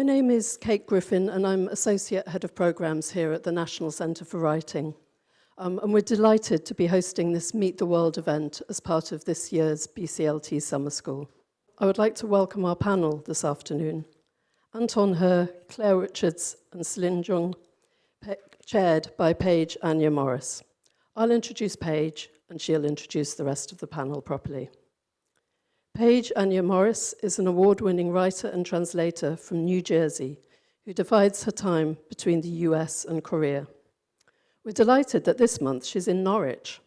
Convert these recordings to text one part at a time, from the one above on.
name is Kate Griffin, and I'm Associate Head of Programmes here at the National Centre for Writing. And we're delighted to be hosting this Meet the World event as part of this year's BCLT Summer School. I would like to welcome our panel this afternoon. Anton He, Claire Richards, and Celine Jung, chaired by Paige Anya Morris. I'll introduce Paige, and she'll introduce the rest of the panel properly. Paige Anya Morris is an award-winning writer and translator from New Jersey who divides her time between the US and Korea. We're delighted that this month she's in Norwich,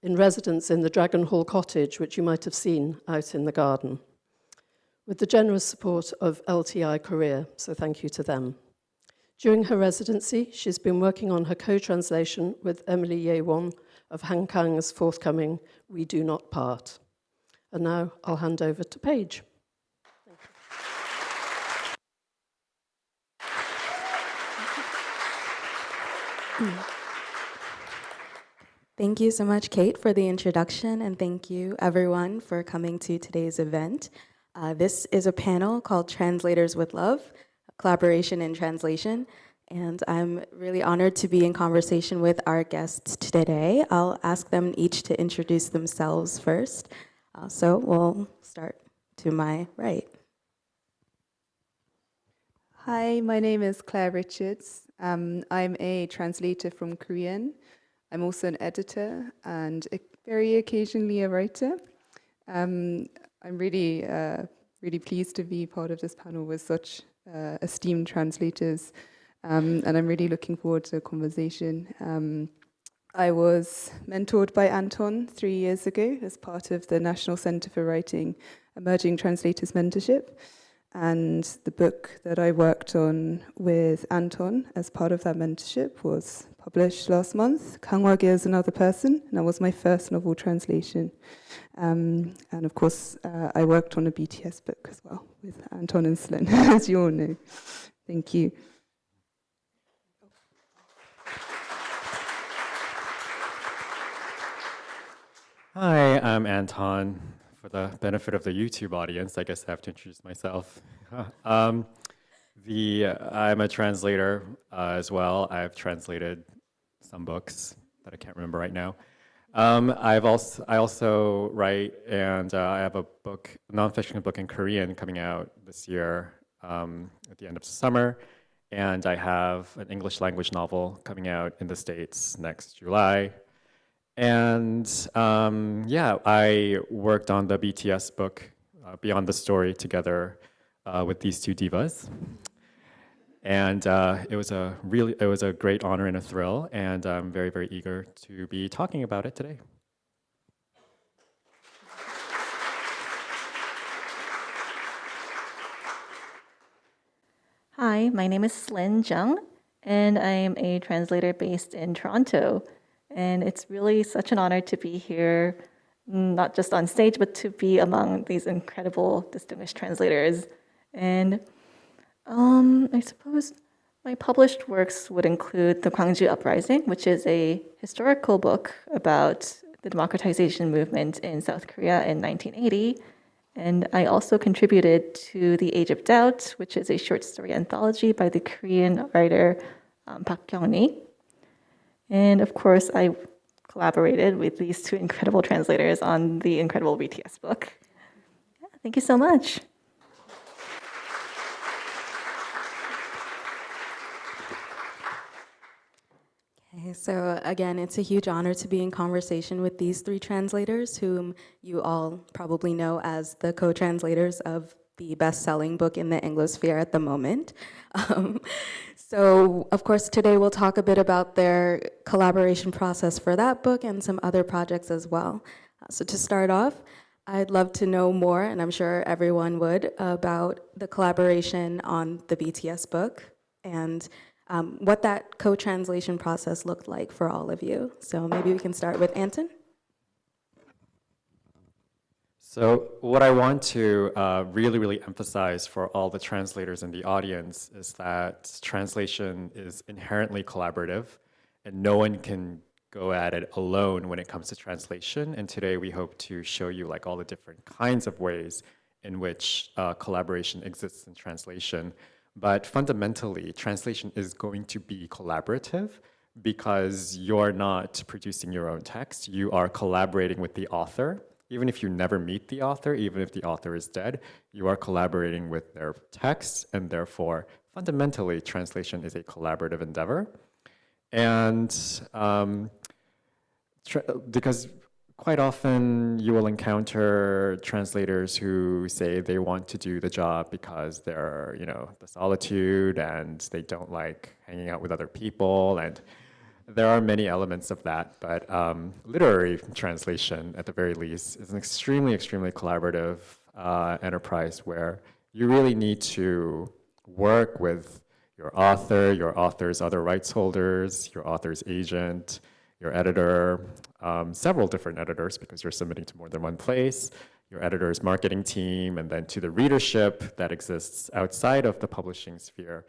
in residence in the Dragon Hall Cottage, which you might have seen out in the garden, with the generous support of LTI Korea, so thank you to them. During her residency, she's been working on her co-translation with Emily Ye-won of Han Kang's forthcoming We Do Not Part. And now I'll hand over to Paige. Thank you so much, Kate, for the introduction, and thank you, everyone, for coming to today's event. This is a panel called Translators with Love, Collaboration in Translation, and I'm really honored to be in conversation with our guests today. I'll ask them each to introduce themselves first. So we'll start to my right. Hi, my name is Claire Richards. I'm a translator from Korean. I'm also an editor and very occasionally a writer. I'm really pleased to be part of this panel with such esteemed translators, and I'm really looking forward to the conversation. I was mentored by Anton 3 years ago as part of the National Centre for Writing Emerging Translators Mentorship. And the book that I worked on with Anton as part of that mentorship was published last month, Kang Hwa-ge as Another Person, and that was my first novel translation. And of course, I worked on a BTS book as well with Anton and Celine, as you all know. Thank you. Hi, I'm Anton. For the benefit of the YouTube audience, I guess I have to introduce myself. I'm a translator as well. I've translated some books that I can't remember right now. I also write, and I have a book, a nonfiction book in Korean coming out this year at the end of the summer. And I have an English language novel coming out in the States next July. And yeah, I worked on the BTS book, Beyond the Story, together with these two divas. And it was a great honor and a thrill, and I'm very, very eager to be talking about it today. Hi, my name is Celine Jung, and I am a translator based in Toronto. And it's really such an honor to be here, not just on stage, but to be among these incredible, distinguished translators. And I suppose my published works would include The Gwangju Uprising, which is a historical book about the democratization movement in South Korea in 1980. And I also contributed to The Age of Doubt, which is a short story anthology by the Korean writer Park Kyung-ni. And of course, I collaborated with these two incredible translators on the incredible BTS book. Yeah, thank you so much. Okay, so again, it's a huge honor to be in conversation with these three translators, whom you all probably know as the co-translators of the best-selling book in the Anglosphere at the moment. So, of course, today we'll talk a bit about their collaboration process for that book and some other projects as well. So to start off, I'd love to know more, and I'm sure everyone would, about the collaboration on the BTS book and what that co-translation process looked like for all of you. So maybe we can start with Anton. So what I want to really emphasize for all the translators in the audience is that translation is inherently collaborative, and no one can go at it alone when it comes to translation. And today we hope to show you like all the different kinds of ways in which collaboration exists in translation. But fundamentally, translation is going to be collaborative because you're not producing your own text, you are collaborating with the author. Even if you never meet the author, even if the author is dead, you are collaborating with their text, and therefore, fundamentally, translation is a collaborative endeavor. And because quite often you will encounter translators who say they want to do the job because they're, the solitude and they don't like hanging out with other people, and there are many elements of that, but literary translation, at the very least, is an extremely, extremely collaborative enterprise where you really need to work with your author, your author's other rights holders, your author's agent, your editor, several different editors because you're submitting to more than one place, your editor's marketing team, and then to the readership that exists outside of the publishing sphere,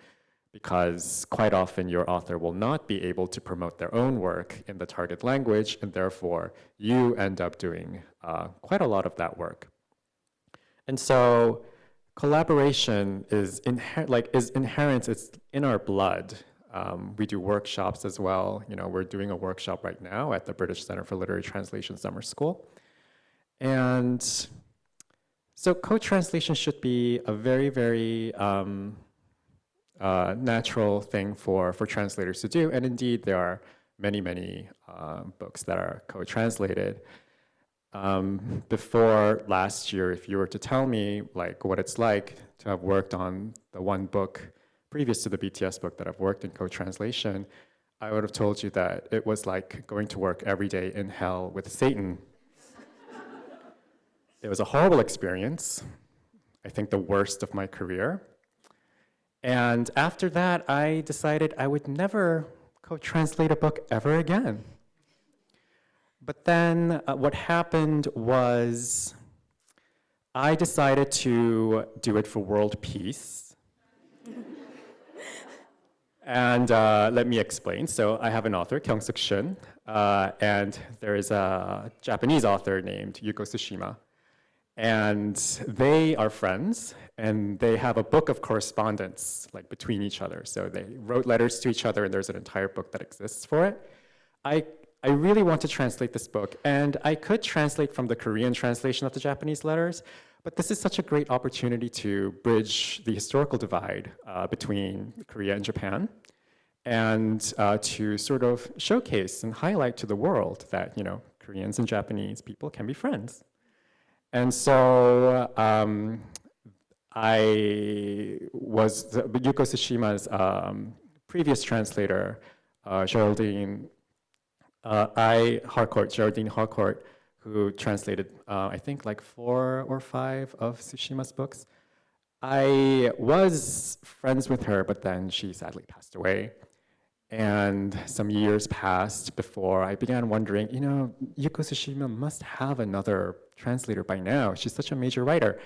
because quite often your author will not be able to promote their own work in the target language, and therefore you end up doing quite a lot of that work. And so collaboration is inherent, it's in our blood. We do workshops as well. We're doing a workshop right now at the British Center for Literary Translation Summer School. And so co-translation should be a very, very natural thing for translators to do. And indeed, there are many, many books that are co-translated. Before last year, if you were to tell me what it's like to have worked on the one book previous to the BTS book that I've worked in co-translation, I would have told you that it was like going to work every day in hell with Satan. It was a horrible experience, I think the worst of my career. And after that, I decided I would never co-translate a book ever again. But then what happened was I decided to do it for world peace. And let me explain. So I have an author, Kyung-Suk Shun, and there is a Japanese author named Yuko Tsushima. And they are friends, and they have a book of correspondence between each other. So they wrote letters to each other, and there's an entire book that exists for it. I really want to translate this book, and I could translate from the Korean translation of the Japanese letters, but this is such a great opportunity to bridge the historical divide between Korea and Japan, and to sort of showcase and highlight to the world that Koreans and Japanese people can be friends. And so I was Yuko Tsushima's previous translator, Geraldine Harcourt, who translated, I think, 4 or 5 of Tsushima's books. I was friends with her, but then she sadly passed away. And some years passed before I began wondering, Yuko Tsushima must have another translator by now. She's such a major writer.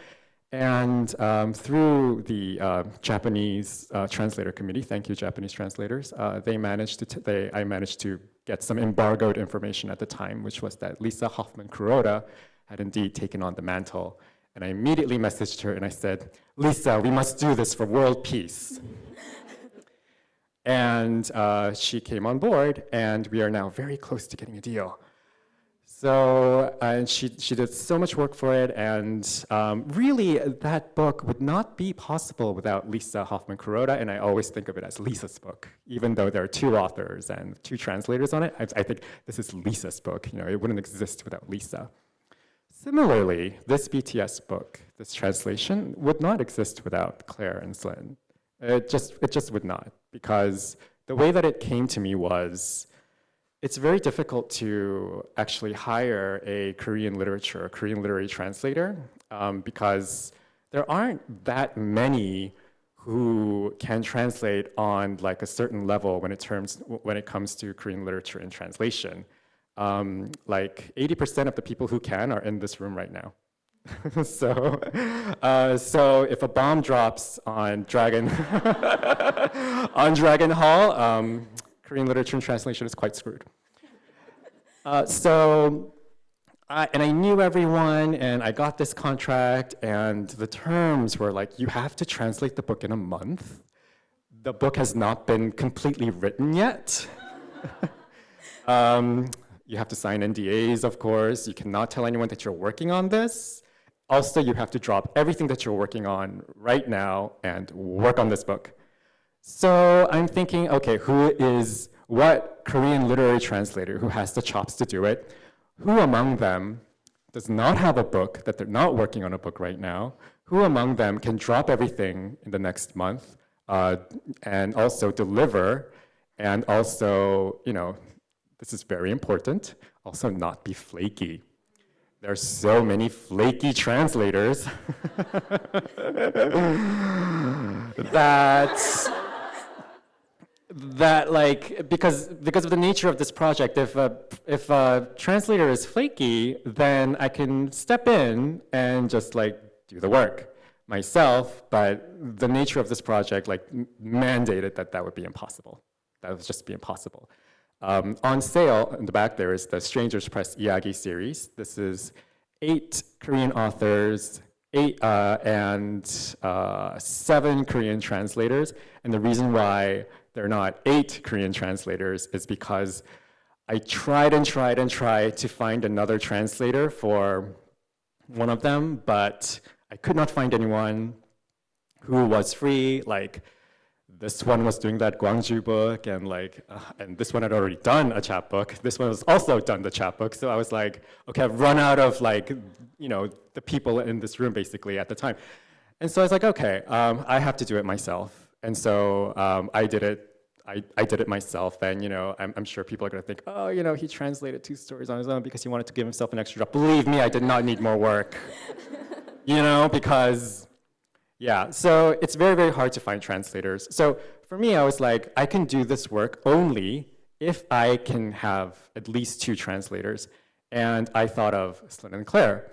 And through the Japanese translator committee, thank you, Japanese translators, I managed to get some embargoed information at the time, which was that Lisa Hoffman-Kuroda had indeed taken on the mantle. And I immediately messaged her and I said, Lisa, we must do this for world peace. And she came on board, and we are now very close to getting a deal. So and she did so much work for it, and really that book would not be possible without Lisa Hoffman-Kuroda, and I always think of it as Lisa's book, even though there are 2 authors and 2 translators on it. I think this is Lisa's book. It wouldn't exist without Lisa. Similarly, this BTS book, this translation, would not exist without Claire and Slyn. It just would not, because the way that it came to me was, it's very difficult to actually hire a Korean literary translator, because there aren't that many who can translate on a certain level when it comes to Korean literature and translation. 80% of the people who can are in this room right now. So if a bomb drops on Dragon Hall, Korean literature and translation is quite screwed. And I knew everyone, and I got this contract, and the terms were you have to translate the book in a month. the book has not been completely written yet. You have to sign NDAs, of course. You cannot tell anyone that you're working on this. Also, you have to drop everything that you're working on right now and work on this book. So I'm thinking, okay, what Korean literary translator who has the chops to do it? Who among them does not have a book, that they're not working on a book right now? Who among them can drop everything in the next month and also deliver, and also, this is very important, also not be flaky. There's so many flaky translators that like, because of the nature of this project, if a translator is flaky, then I can step in and just like do the work myself, but the nature of this project like mandated that would be impossible. That would just be impossible. On sale in the back there is the Strangers Press Iyagi series. This is 8 Korean authors, 7 Korean translators. And the reason why there are not 8 Korean translators is because I tried to find another translator for one of them, but I could not find anyone who was free. Like, this one was doing that Gwangju book, and and this one had already done a chapbook. This one was also done the chapbook. So I was like, okay, I've run out of the people in this room basically at the time. And so I was like, okay, I have to do it myself. And so I did it. I did it myself, and I'm sure people are going to think, oh, he translated 2 stories on his own because he wanted to give himself an extra job. Believe me, I did not need more work, because. Yeah, so it's very, very hard to find translators. So for me, I was like, I can do this work only if I can have at least 2 translators. And I thought of Slyn and Claire.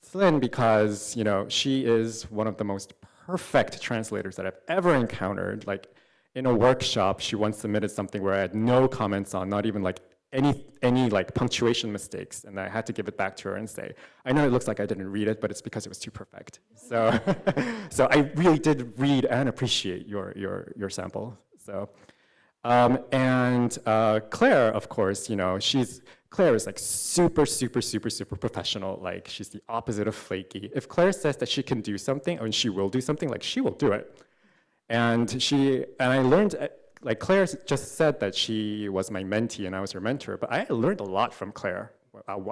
Slyn, because she is one of the most perfect translators that I've ever encountered. Like in a workshop, she once submitted something where I had no comments on, not even like any like punctuation mistakes, and I had to give it back to her and say, I know it looks like I didn't read it, but it's because it was too perfect. So, so I really did read and appreciate your sample. So, and Claire, of course, Claire is like super professional. Like she's the opposite of flaky. If Claire says that she can do something, and she will do something, like she will do it. And I learned. Like Claire just said that she was my mentee and I was her mentor, but I learned a lot from Claire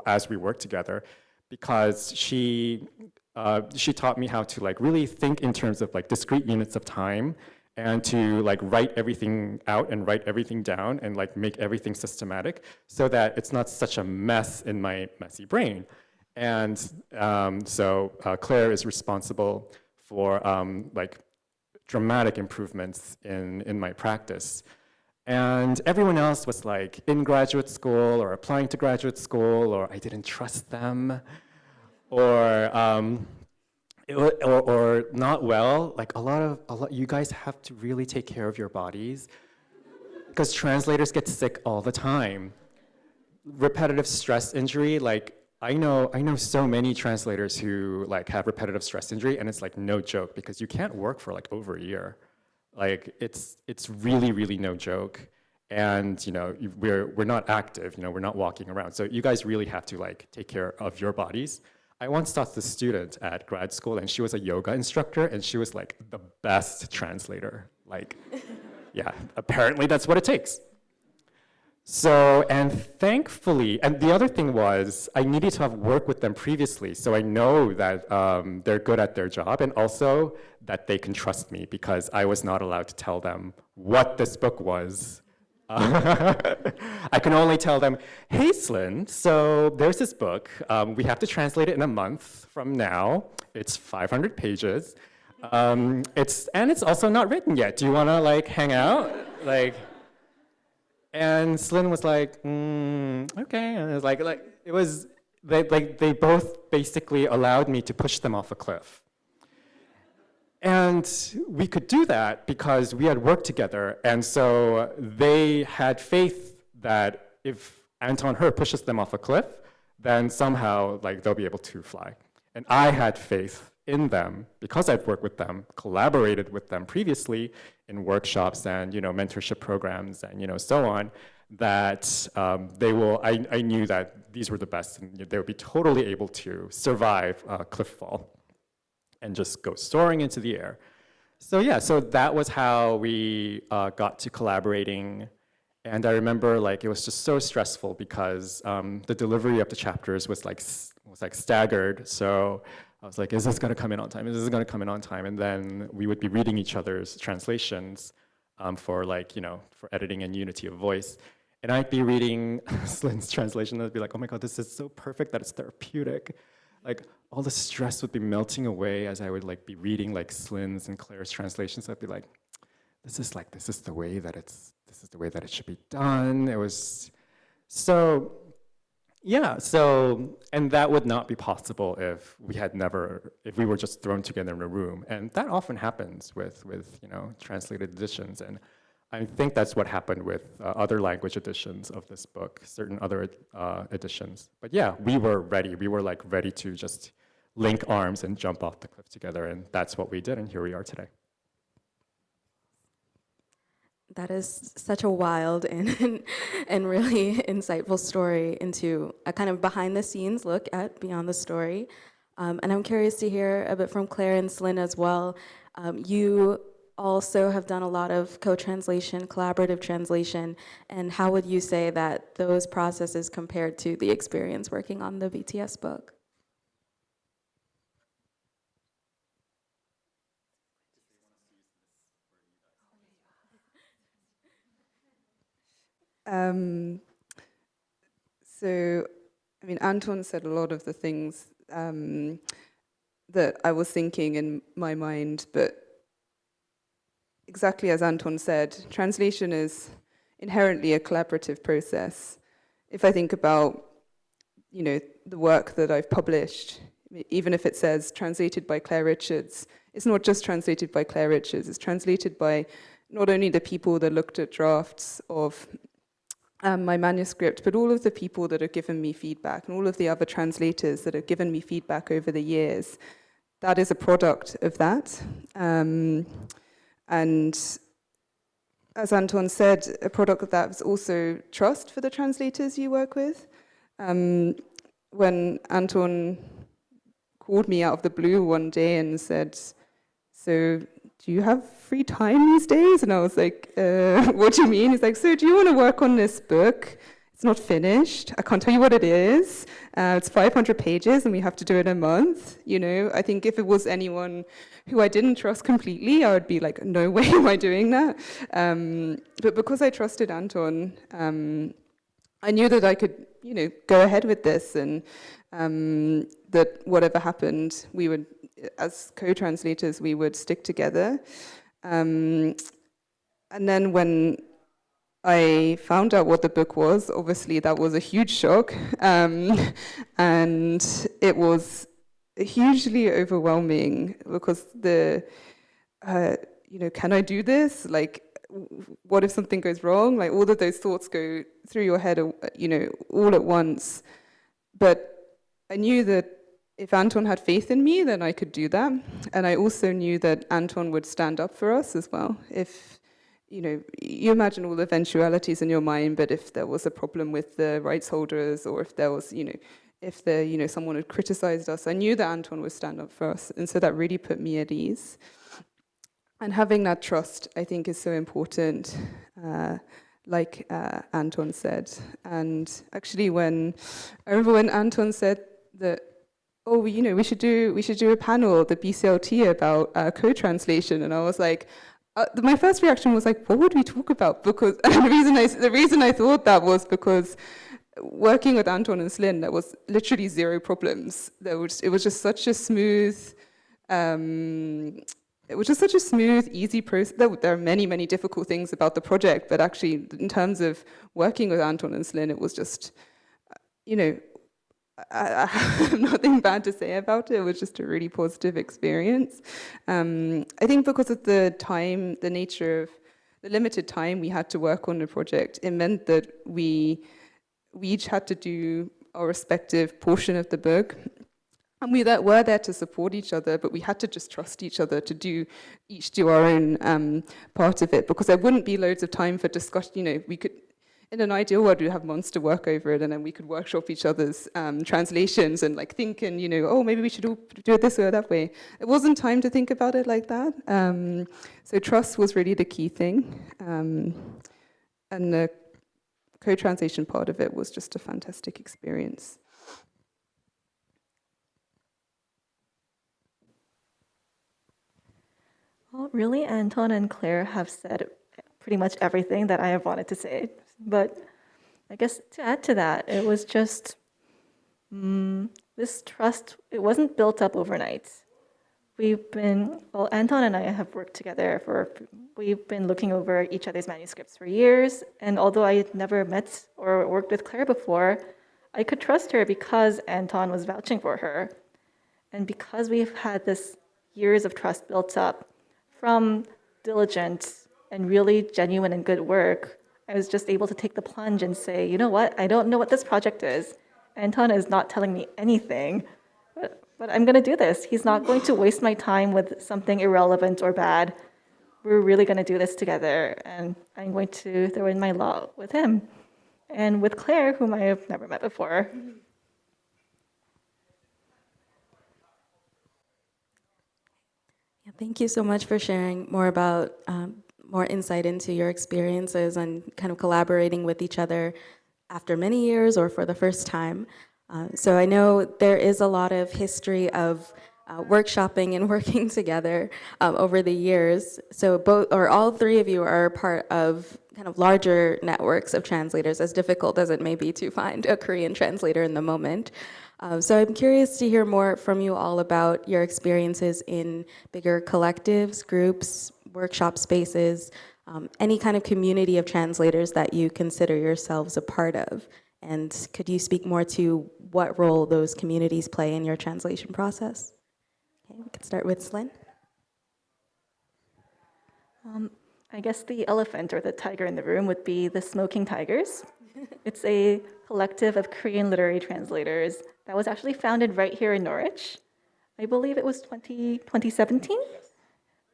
as we worked together, because she taught me how to like really think in terms of like discrete units of time, and to like write everything out and write everything down and like make everything systematic so that it's not such a mess in my messy brain. And so Claire is responsible for like dramatic improvements in my practice. And everyone else was like in graduate school or applying to graduate school, or I didn't trust them, or not well. Like a lot, you guys have to really take care of your bodies, because translators get sick all the time. Repetitive stress injury, like I know so many translators who like have repetitive stress injury, and it's like no joke, because you can't work for like over a year. Like it's really no joke. And we're not active, we're not walking around. So you guys really have to like take care of your bodies. I once taught this student at grad school, and she was a yoga instructor, and she was like the best translator. Like, yeah, apparently that's what it takes. So, and thankfully, and the other thing was, I needed to have worked with them previously, so I know that they're good at their job, and also that they can trust me, because I was not allowed to tell them what this book was. I can only tell them, hey, Slyn, so there's this book. We have to translate it in a month from now. It's 500 pages. It's also not written yet. Do you want to like hang out? And Slyn was like, okay. And it was they both basically allowed me to push them off a cliff. And we could do that because we had worked together. And so they had faith that if Anton Her pushes them off a cliff, then somehow like they'll be able to fly. And I had faith in them because I'd worked with them, collaborated with them previously in workshops and mentorship programs and so on, that I knew that these were the best, and they would be totally able to survive cliff fall and just go soaring into the air. So yeah, so that was how we got to collaborating. And I remember it was just so stressful because the delivery of the chapters was like staggered. So I was like, is this gonna come in on time? Is this gonna come in on time? And then we would be reading each other's translations for for editing and unity of voice. And I'd be reading Slin's translation and I'd be like, oh my God, this is so perfect that it's therapeutic. All the stress would be melting away as I would be reading Slin's and Claire's translations. I'd be like, this is the way that it should be done. It was so, yeah. So, and that would not be possible if we were just thrown together in a room. And that often happens with translated editions. And I think that's what happened with other language editions of this book, certain other editions. But yeah, we were ready. We were ready to just link arms and jump off the cliff together. And that's what we did. And here we are today. That is such a wild and really insightful story into a kind of behind the scenes look at Beyond the Story. And I'm curious to hear a bit from Claire and Slyn as well. You also have done a lot of co-translation, collaborative translation, and how would you say that those processes compared to the experience working on the BTS book? So, I mean, Anton said a lot of the things that I was thinking in my mind, but exactly as Anton said, translation is inherently a collaborative process. If I think about, the work that I've published, even if it says translated by Claire Richards, it's not just translated by Claire Richards, it's translated by not only the people that looked at drafts of my manuscript, but all of the people that have given me feedback and all of the other translators that have given me feedback over the years. That is a product of that. And as Anton said, a product of that is also trust for the translators you work with. When Anton called me out of the blue one day and said, so do you have free time these days? And I was like, what do you mean? He's like, so do you want to work on this book? It's not finished. I can't tell you what it is. It's 500 pages and we have to do it in a month. I think if it was anyone who I didn't trust completely, I would be like, no way am I doing that. But because I trusted Anton, I knew that I could, go ahead with this and that whatever happened, we would, as co-translators, we would stick together. And then when I found out what the book was, obviously that was a huge shock. And it was hugely overwhelming because can I do this? What if something goes wrong? All of those thoughts go through your head, all at once. But I knew that if Anton had faith in me, then I could do that. And I also knew that Anton would stand up for us as well. If, you imagine all the eventualities in your mind, but if there was a problem with the rights holders or if there was, if someone had criticized us, I knew that Anton would stand up for us. And so that really put me at ease. And having that trust, I think, is so important, like Anton said. And actually, I remember when Anton said that, oh, we should do a panel at the BCLT about co-translation, and I was like, my first reaction was like, what would we talk about? Because the reason I thought that was because working with Anton and Slyn, there was literally zero problems. It was just such a smooth. It was just such a smooth, easy process. There are many, many difficult things about the project, but actually, in terms of working with Anton and Slyn, it was just, I have nothing bad to say about it. It was just a really positive experience. I think because of the time, the nature of the limited time we had to work on the project, it meant that we each had to do our respective portion of the book. And we were there to support each other, but we had to just trust each other to each do our own part of it, because there wouldn't be loads of time for discussion. You know, we could, in an ideal world, we'd have months to work over it, and then we could workshop each other's translations and like think, and you know, oh, maybe we should all do it this way or that way. It wasn't time to think about it like that. So trust was really the key thing, and the co-translation part of it was just a fantastic experience. Well, really, Anton and Claire have said pretty much everything that I have wanted to say. But I guess to add to that, it was just this trust, it wasn't built up overnight. Anton and I have worked together we've been looking over each other's manuscripts for years. And although I had never met or worked with Claire before, I could trust her because Anton was vouching for her. And because we've had this years of trust built up, from diligent and really genuine and good work, I was just able to take the plunge and say, you know what, I don't know what this project is. Anton is not telling me anything, but I'm going to do this. He's not going to waste my time with something irrelevant or bad. We're really going to do this together, and I'm going to throw in my lot with him and with Claire, whom I have never met before. Thank you so much for sharing more about more insight into your experiences and kind of collaborating with each other after many years or for the first time. So I know there is a lot of history of workshopping and working together over the years. So all three of you are part of kind of larger networks of translators, as difficult as it may be to find a Korean translator in the moment. So I'm curious to hear more from you all about your experiences in bigger collectives, groups, workshop spaces, any kind of community of translators that you consider yourselves a part of. And could you speak more to what role those communities play in your translation process? Okay, we could start with Slyn. I guess the elephant or the tiger in the room would be the Smoking Tigers. It's a collective of Korean literary translators that was actually founded right here in Norwich. I believe it was 2017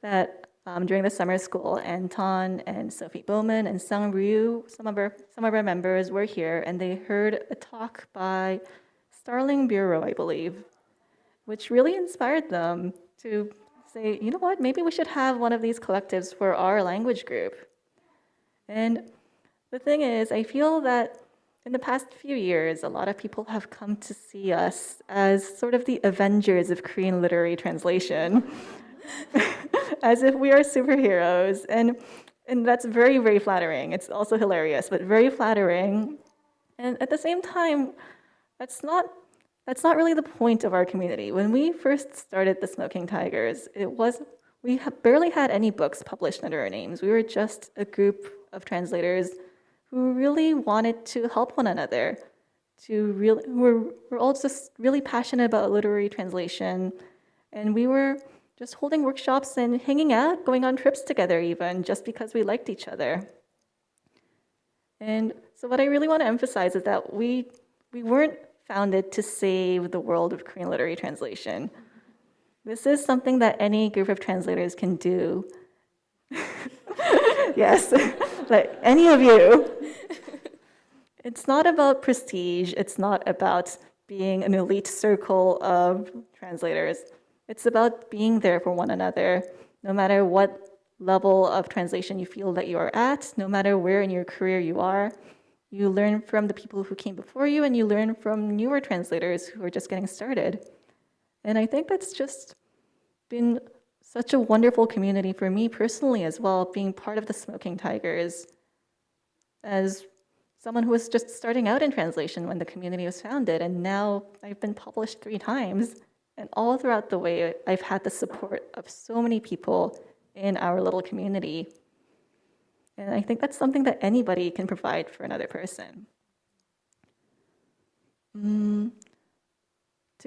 that during the summer school, Anton and Sophie Bowman and Sung Ryu, some of our members were here, and they heard a talk by Starling Bureau, I believe, which really inspired them to say, you know what, maybe we should have one of these collectives for our language group. And the thing is, I feel that in the past few years, a lot of people have come to see us as sort of the Avengers of Korean literary translation, as if we are superheroes. And that's very, very flattering. It's also hilarious, but very flattering. And at the same time, that's not really the point of our community. When we first started the Smoking Tigers, we barely had any books published under our names. We were just a group of translators who really wanted to help one another, we're all just really passionate about literary translation, and we were just holding workshops and hanging out, going on trips together even, just because we liked each other. And so what I really want to emphasize is that we weren't founded to save the world of Korean literary translation. This is something that any group of translators can do. Yes, like any of you. It's not about prestige. It's not about being an elite circle of translators. It's about being there for one another, no matter what level of translation you feel that you are at, no matter where in your career you are. You learn from the people who came before you, and you learn from newer translators who are just getting started. And I think that's just been such a wonderful community for me personally as well, being part of the Smoking Tigers. As someone who was just starting out in translation when the community was founded, and now I've been published 3 times, and all throughout the way, I've had the support of so many people in our little community. And I think that's something that anybody can provide for another person. To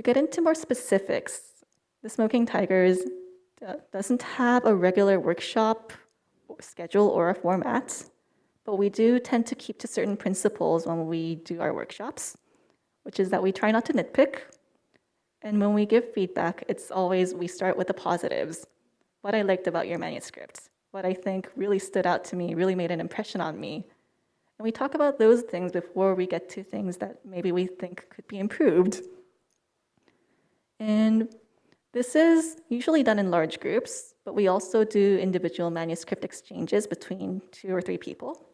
get into more specifics, the Smoking Tigers doesn't have a regular workshop schedule or a format, but we do tend to keep to certain principles when we do our workshops, which is that we try not to nitpick, And when we give feedback, it's always we start with the positives. What I liked about your manuscript, what I think really stood out to me, really made an impression on me. And we talk about those things before we get to things that maybe we think could be improved. And this is usually done in large groups, but we also do individual manuscript exchanges between 2 or 3 people.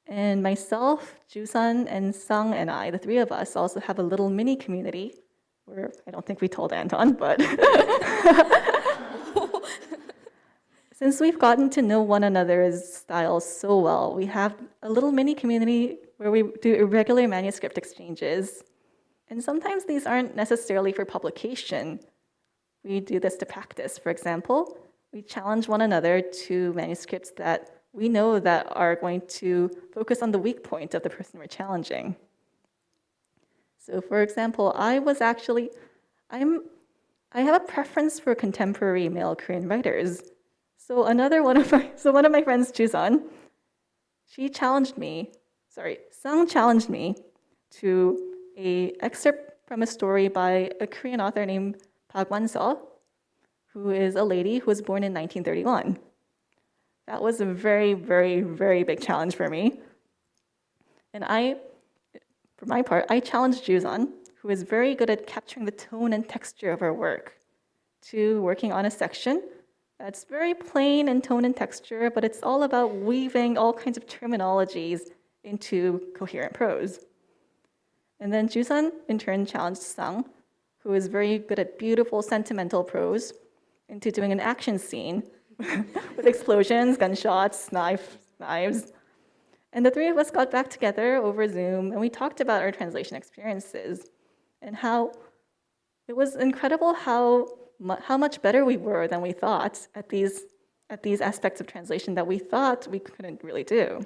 And myself, Jusan, and Sung and I, the 3 of us, also have a little mini community where I don't think we told Anton, but since we've gotten to know one another's styles so well, we have a little mini community where we do irregular manuscript exchanges. And sometimes these aren't necessarily for publication. We do this to practice. For example, we challenge one another to manuscripts that we know that are going to focus on the weak point of the person we're challenging. So for example, I have a preference for contemporary male Korean writers. So one of my friends, Jusan, Sung challenged me to an excerpt from a story by a Korean author named Park Wan-seo, who is a lady who was born in 1931. That was a very, very, very big challenge for me. And for my part, I challenged Jusan, who is very good at capturing the tone and texture of her work, to working on a section that's very plain in tone and texture, but it's all about weaving all kinds of terminologies into coherent prose. And then Jusan, in turn, challenged Sung, who is very good at beautiful, sentimental prose, into doing an action scene with explosions, gunshots, knives. And the 3 of us got back together over Zoom, and we talked about our translation experiences and how it was incredible how much better we were than we thought at these aspects of translation that we thought we couldn't really do.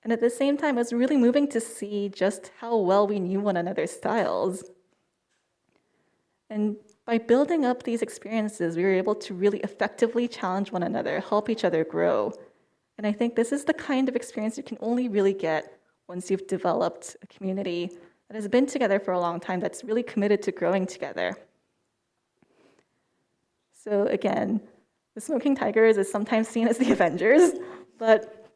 And at the same time, it was really moving to see just how well we knew one another's styles. And by building up these experiences, we were able to really effectively challenge one another, help each other grow. And I think this is the kind of experience you can only really get once you've developed a community that has been together for a long time, that's really committed to growing together. So again, the Smoking Tigers is sometimes seen as the Avengers, but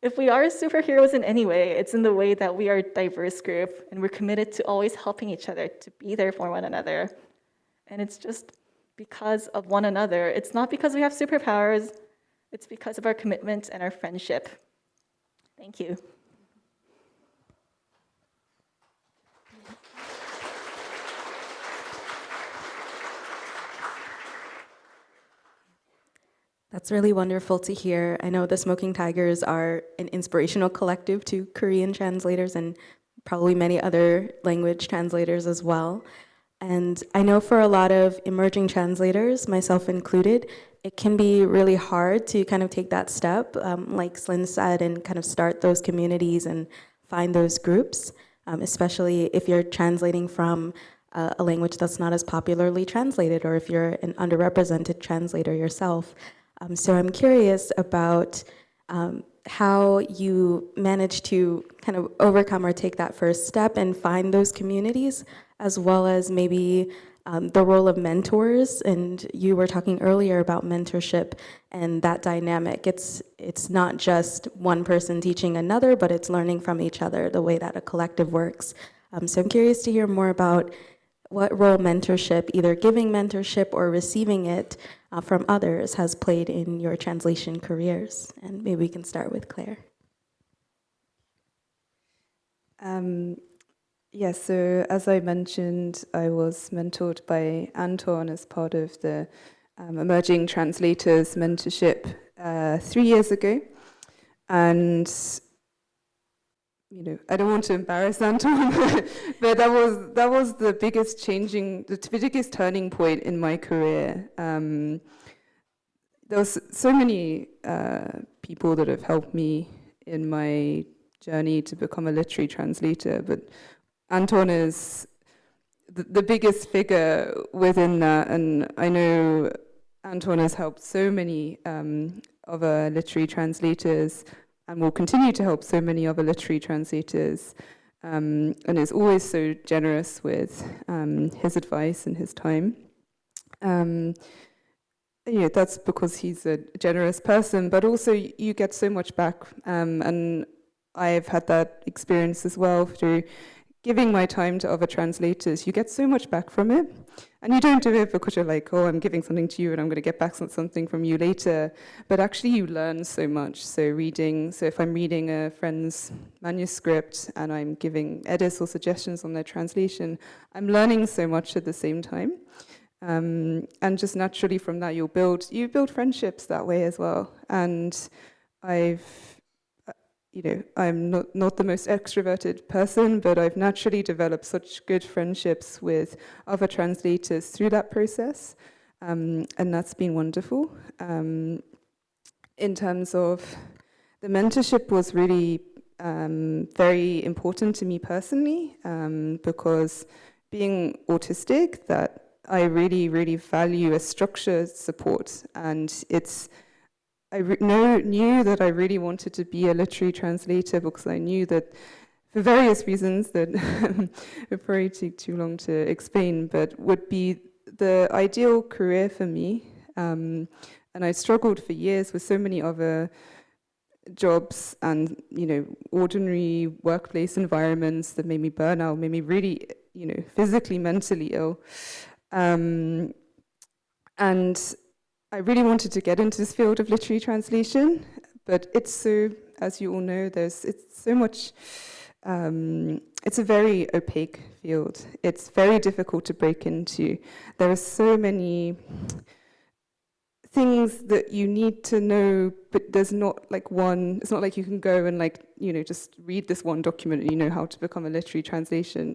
if we are superheroes in any way, it's in the way that we are a diverse group and we're committed to always helping each other, to be there for one another. And it's just because of one another. It's not because we have superpowers, it's because of our commitment and our friendship. Thank you. That's really wonderful to hear. I know the Smoking Tigers are an inspirational collective to Korean translators and probably many other language translators as well. And I know for a lot of emerging translators, myself included, it can be really hard to kind of take that step, like Slyn said, and kind of start those communities and find those groups, especially if you're translating from a language that's not as popularly translated, or if you're an underrepresented translator yourself. So I'm curious about how you managed to kind of overcome or take that first step and find those communities, as well as maybe the role of mentors. And you were talking earlier about mentorship and that dynamic. It's not just one person teaching another, but it's learning from each other, the way that a collective works. So I'm curious to hear more about what role mentorship, either giving mentorship or receiving it from others, has played in your translation careers. And maybe we can start with Claire. Yes, so as I mentioned, I was mentored by Anton as part of the Emerging Translators Mentorship 3 years ago. And I don't want to embarrass Anton, but that was the biggest turning point in my career. There was so many people that have helped me in my journey to become a literary translator, but Anton is the biggest figure within that, and I know Anton has helped so many other literary translators and will continue to help so many other literary translators and is always so generous with his advice and his time. That's because he's a generous person, but also you get so much back, and I've had that experience as well through giving my time to other translators. You get so much back from it, and you don't do it because you're like, oh, I'm giving something to you and I'm going to get back something from you later, but actually you learn so much. So if I'm reading a friend's manuscript and I'm giving edits or suggestions on their translation, I'm learning so much at the same time. And just naturally from that, you build friendships that way as well. And I'm not the most extroverted person, but I've naturally developed such good friendships with other translators through that process, and that's been wonderful. In terms of the mentorship was really very important to me personally, because being autistic, that I really, really value a structured support, and knew that I really wanted to be a literary translator because I knew that, for various reasons that would probably take too long to explain, but would be the ideal career for me. And I struggled for years with so many other jobs and, ordinary workplace environments that made me burn out, made me really, physically, mentally ill. And I really wanted to get into this field of literary translation, but it's so, as you all know, it's so much, it's a very opaque field. It's very difficult to break into. There are so many things that you need to know, but there's not like one, it's not like you can go and just read this one document and you know how to become a literary translator.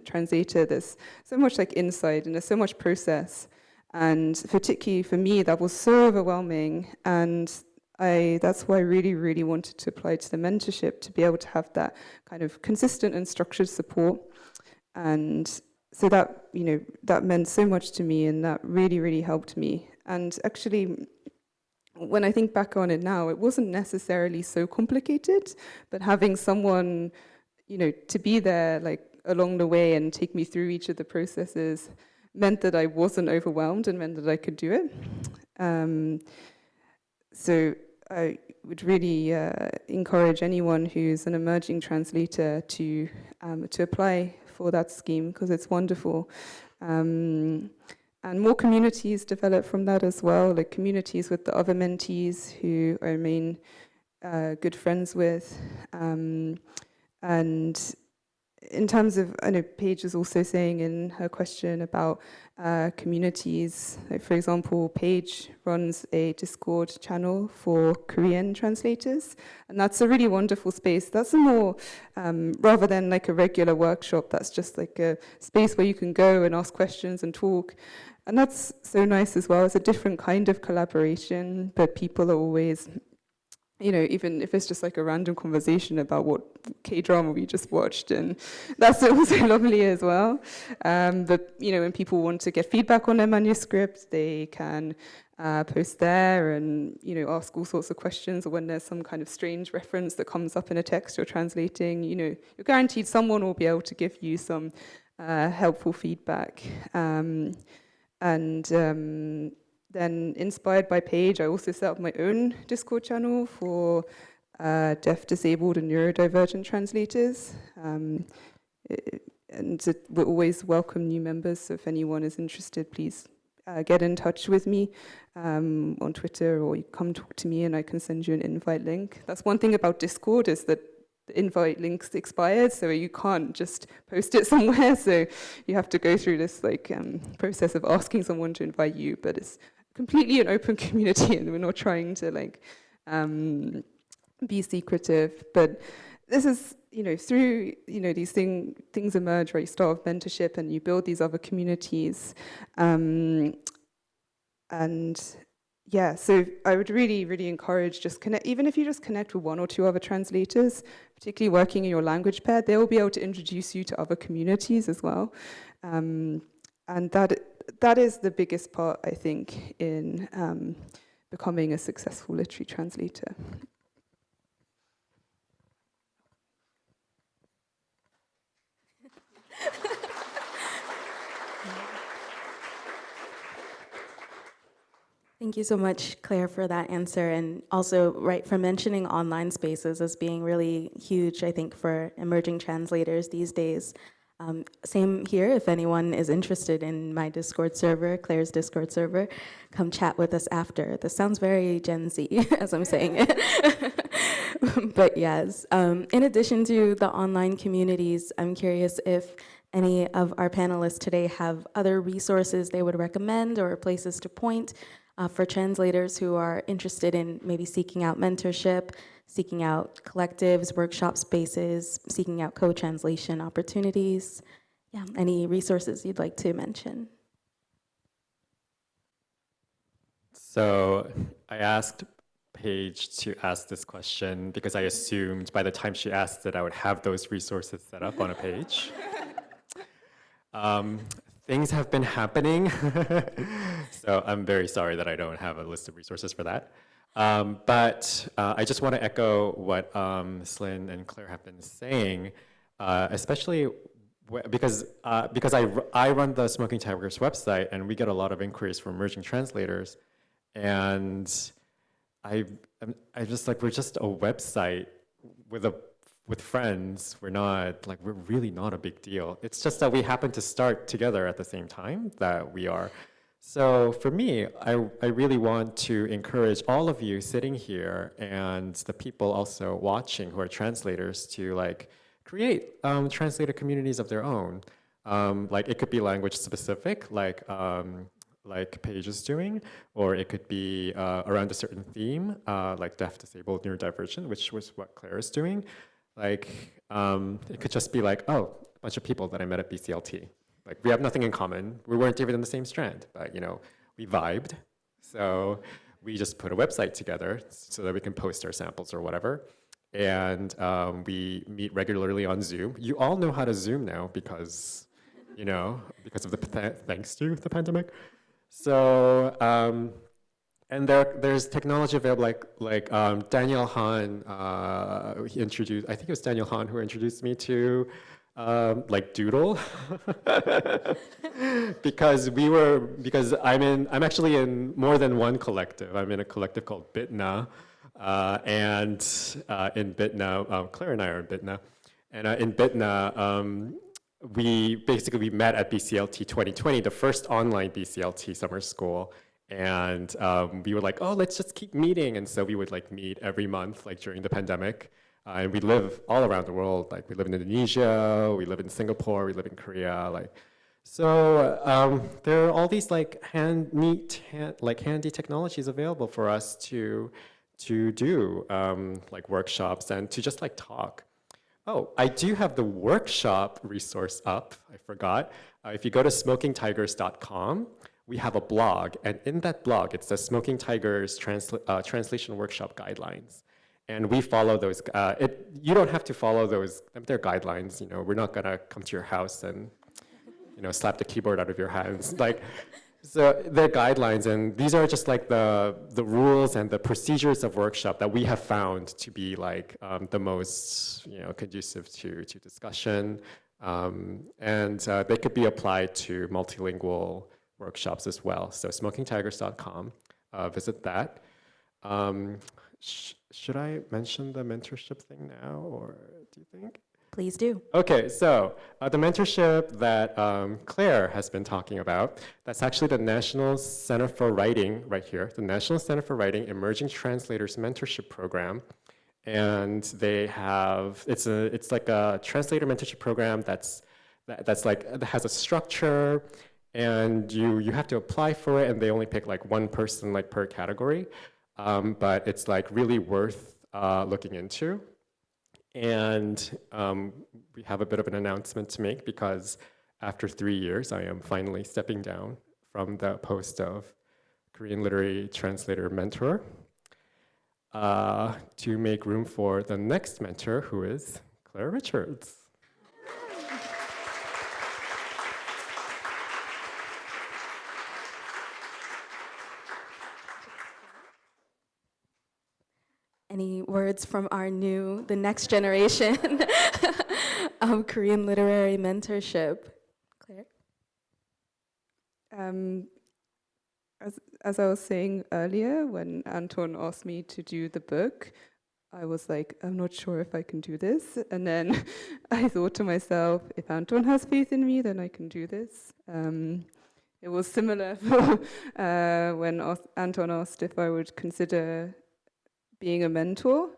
There's so much insight and there's so much process. And particularly for me, that was so overwhelming. And that's why I really, really wanted to apply to the mentorship, to be able to have that kind of consistent and structured support. And so that, that meant so much to me, and that really, really helped me. And actually, when I think back on it now, it wasn't necessarily so complicated, but having someone, to be there along the way and take me through each of the processes meant that I wasn't overwhelmed and meant that I could do it. So I would really encourage anyone who's an emerging translator to apply for that scheme, because it's wonderful. And more communities develop from that as well, like communities with the other mentees who I remain good friends with. And in terms of, I know Paige was also saying in her question about communities, for example, Paige runs a Discord channel for Korean translators, and that's a really wonderful space. That's a more, rather than a regular workshop, that's just a space where you can go and ask questions and talk. And that's so nice as well. It's a different kind of collaboration, but people are always, even if it's just a random conversation about what K-drama we just watched, and that's also lovely as well. But, when people want to get feedback on their manuscript, they can post there and, ask all sorts of questions, or when there's some kind of strange reference that comes up in a text you're translating, you're guaranteed someone will be able to give you some helpful feedback. Then, inspired by Paige, I also set up my own Discord channel for deaf, disabled, and neurodivergent translators. And we always welcome new members, so if anyone is interested, please get in touch with me on Twitter, or you come talk to me and I can send you an invite link. That's one thing about Discord, is that the invite link's expired, so you can't just post it somewhere, so you have to go through this process of asking someone to invite you, but it's completely an open community, and we're not trying to be secretive. But this is, through, these things emerge, right? You start with mentorship and you build these other communities. And yeah, so I would really, really encourage just connect, even if you just connect with one or two other translators, particularly working in your language pair, they will be able to introduce you to other communities as well. And that is the biggest part, I think, in becoming a successful literary translator. Thank you so much, Claire, for that answer, and also, right, for mentioning online spaces as being really huge, I think, for emerging translators these days. Same here, if anyone is interested in my Discord server, Claire's Discord server, come chat with us after. This sounds very Gen Z as I'm saying it. But yes, in addition to the online communities, I'm curious if any of our panelists today have other resources they would recommend or places to point for translators who are interested in maybe seeking out mentorship, seeking out collectives, workshop spaces, seeking out co-translation opportunities. Yeah, any resources you'd like to mention? So I asked Paige to ask this question because I assumed by the time she asked it, I would have those resources set up on a page. Things have been happening, so I'm very sorry that I don't have a list of resources for that. But I just want to echo what Slyn and Claire have been saying, especially because I run the Smoking Tigers website, and we get a lot of inquiries from emerging translators, and I just like, we're just a website with friends. We're really not a big deal. It's just that we happen to start together at the same time that we are. So for me, I really want to encourage all of you sitting here and the people also watching who are translators to like create translator communities of their own. Like it could be language specific, like Paige is doing, or it could be around a certain theme, like deaf, disabled, neurodivergent, which was what Claire is doing. Like, it could just be like, oh, a bunch of people that I met at BCLT. Like, we have nothing in common. We weren't even in the same strand, but, you know, we vibed. So we just put a website together so that we can post our samples or whatever. And we meet regularly on Zoom. You all know how to Zoom now because, you know, because of thanks to the pandemic. So, and there's technology available, like Daniel Han, he introduced, I think it was Daniel Han who introduced me to like Doodle, because I'm actually in more than one collective. I'm in a collective called Bitna, and in Bitna, Claire and I are in Bitna, and in Bitna, we met at BCLT 2020, the first online BCLT summer school. And we were like, oh, let's just keep meeting. And so we would like meet every month, like during the pandemic. And we live all around the world. Like we live in Indonesia, we live in Singapore, we live in Korea. Like, so there are all these like handy technologies available for us to do like workshops and to just like talk. Oh, I do have the workshop resource up. I forgot. If you go to smokingtigers.com, we have a blog, and in that blog, it says Smoking Tigers Translation Workshop Guidelines. And we follow those. You don't have to follow those. They're guidelines. You know, we're not gonna come to your house and, you know, slap the keyboard out of your hands. Like, so they're guidelines, and these are just like the rules and the procedures of workshop that we have found to be like the most, you know, conducive to discussion, and they could be applied to multilingual workshops as well. So smokingtigers.com, visit that. Should I mention the mentorship thing now, or do you think? Please do. Okay, so the mentorship that Claire has been talking about, that's actually the National Center for Writing, right here, the National Center for Writing Emerging Translators Mentorship Program. And they have, it's like a translator mentorship program that has a structure, and you have to apply for it, and they only pick like one person like per category, but it's like really worth looking into. And we have a bit of an announcement to make, because after 3 years, I am finally stepping down from the post of Korean Literary Translator Mentor to make room for the next mentor, who is Claire Richards. Any words from the next generation of Korean literary mentorship? Claire? as I was saying earlier, when Anton asked me to do the book, I was like, I'm not sure if I can do this. And then I thought to myself, if Anton has faith in me, then I can do this. It was similar when Anton asked if I would consider being a mentor.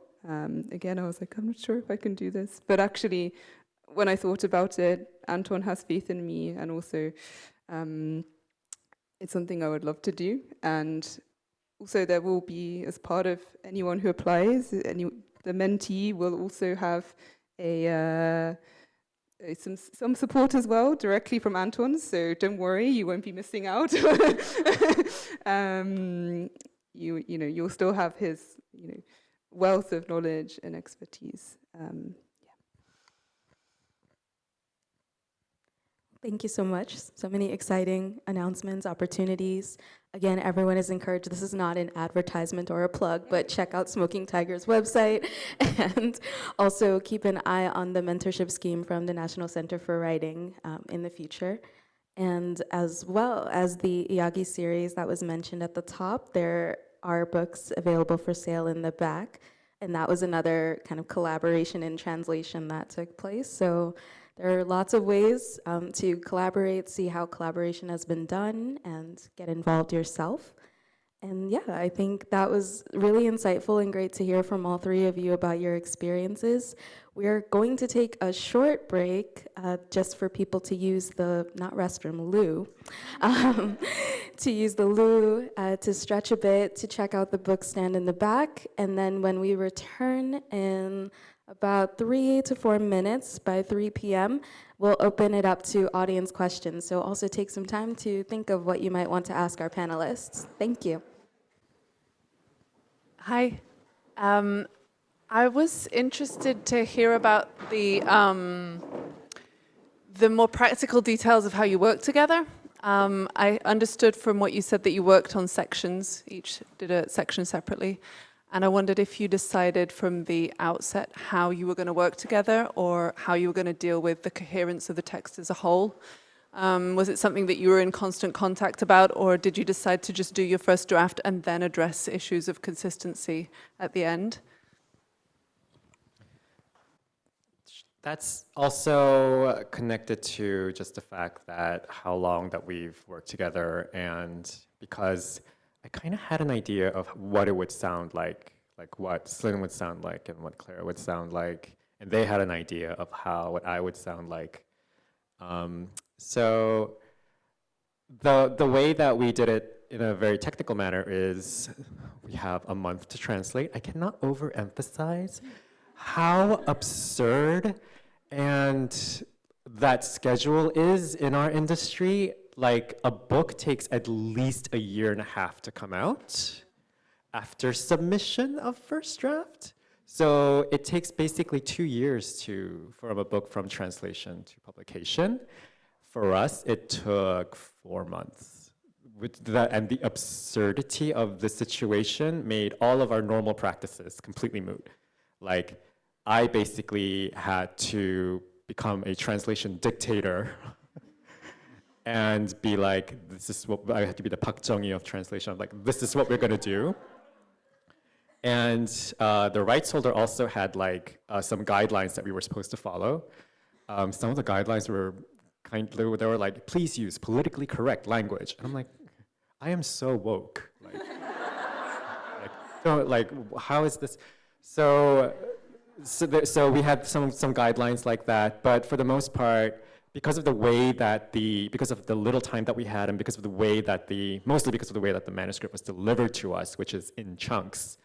Again, I was like, I'm not sure if I can do this. But actually, when I thought about it, Anton has faith in me, and also it's something I would love to do. And also there will be, as part of anyone who applies, the mentee will also have some support as well, directly from Anton, so don't worry, you won't be missing out. You'll still have his wealth of knowledge and expertise. Thank you so much. So many exciting announcements, opportunities. Again, everyone is encouraged. This is not an advertisement or a plug, but check out Smoking Tiger's website and also keep an eye on the mentorship scheme from the National Center for Writing in the future. And as well as the Iyagi series that was mentioned at the top, there are books available for sale in the back. And that was another kind of collaboration in translation that took place. So there are lots of ways to collaborate, see how collaboration has been done, and get involved yourself. And yeah, I think that was really insightful and great to hear from all three of you about your experiences. We're going to take a short break just for people to use the, not restroom, loo, to use the loo, to stretch a bit, to check out the book stand in the back. And then when we return in about 3 to 4 minutes, by 3 p.m., we'll open it up to audience questions. So also take some time to think of what you might want to ask our panelists. Thank you. Hi. I was interested to hear about the more practical details of how you work together. I understood from what you said that you worked on sections, each did a section separately. And I wondered if you decided from the outset how you were going to work together or how you were going to deal with the coherence of the text as a whole. Was it something that you were in constant contact about, or did you decide to just do your first draft and then address issues of consistency at the end? That's also connected to just the fact that how long that we've worked together, and because I kind of had an idea of what it would sound like what Slyn would sound like and what Claire would sound like, and they had an idea of what I would sound like. So the way that we did it in a very technical manner is we have a month to translate. I cannot overemphasize how absurd and that schedule is in our industry. Like, a book takes at least 1.5 years to come out after submission of first draft. So it takes basically 2 years from a book from translation to publication. For us, it took 4 months. And the absurdity of the situation made all of our normal practices completely moot. Like, I basically had to become a translation dictator and be like, this is what, I had to be the Park Jung-hee of translation. I'm like, this is what we're gonna do. And the rights holder also had like some guidelines that we were supposed to follow. Some of the guidelines were they were like, please use politically correct language. And I'm like, I am so woke. How is this? So we had some guidelines like that, but for the most part, because of the little time that we had, and mostly because of the way that the manuscript was delivered to us, which is in chunks,